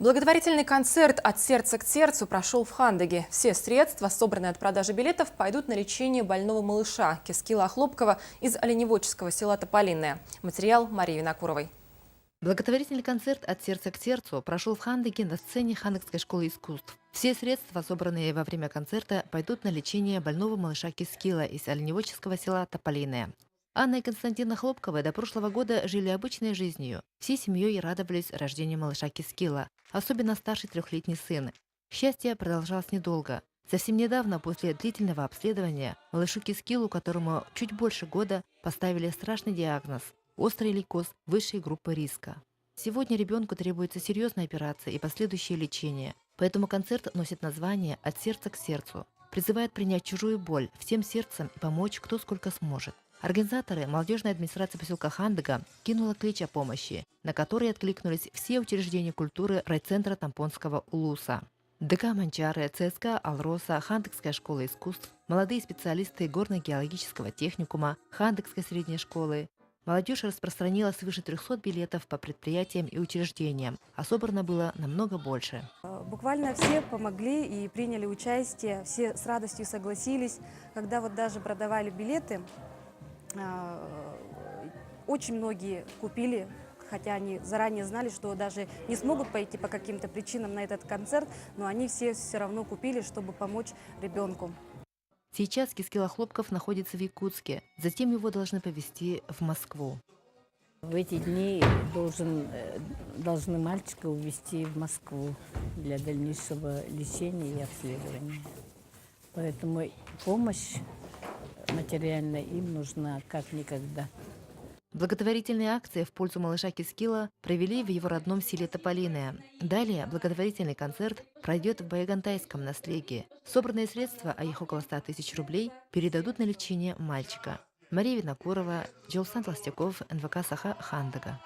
Благотворительный концерт «От сердца к сердцу» прошел в Хандыге. Все средства, собранные от продажи билетов, пойдут на лечение больного малыша Кескила Хлопкова из оленеводческого села Тополиное. Материал Марии Винокуровой. Благотворительный концерт «От сердца к сердцу» прошел в Хандыге на сцене Хандыгской школы искусств. Все средства, собранные во время концерта, пойдут на лечение больного малыша Кескила из оленеводческого села Тополиное. Анна и Константина Хлопковы до прошлого года жили обычной жизнью. Всей семьей радовались рождению малыша Кескила, особенно старший трехлетний сын. Счастье продолжалось недолго. Совсем недавно, после длительного обследования, малышу Кескилу, которому чуть больше года, поставили страшный диагноз – острый лейкоз высшей группы риска. Сегодня ребенку требуется серьезная операция и последующее лечение, поэтому концерт носит название «От сердца к сердцу». Призывает принять чужую боль всем сердцем и помочь кто сколько сможет. Организаторы, молодежная администрация поселка Хандыга, кинула клич о помощи, на который откликнулись все учреждения культуры райцентра Тампонского улуса. ДК Манчары, ЦСК Алроса, Хандыгская школа искусств, молодые специалисты горно-геологического техникума, Хандыгской средней школы. Молодежь распространила свыше 300 билетов по предприятиям и учреждениям, а собрано было намного больше. Буквально все помогли и приняли участие, все с радостью согласились. Когда вот даже продавали билеты, очень многие купили, хотя они заранее знали, что даже не смогут пойти по каким-то причинам на этот концерт, но они все равно купили, чтобы помочь ребенку. Сейчас Кескила Хлопков находится в Якутске, затем его должны повезти в Москву. В эти дни должны мальчика увезти в Москву для дальнейшего лечения и обследования. Поэтому помощь материальная им нужна как никогда. Благотворительные акции в пользу малыша Кескила провели в его родном селе Тополиное. Далее благотворительный концерт пройдет в Баягантайском наследии. Собранные средства, а их около 100 тысяч рублей, передадут на лечение мальчика. Мария Винокурова, Джолсан Толстяков, НВК Саха, Хандыга.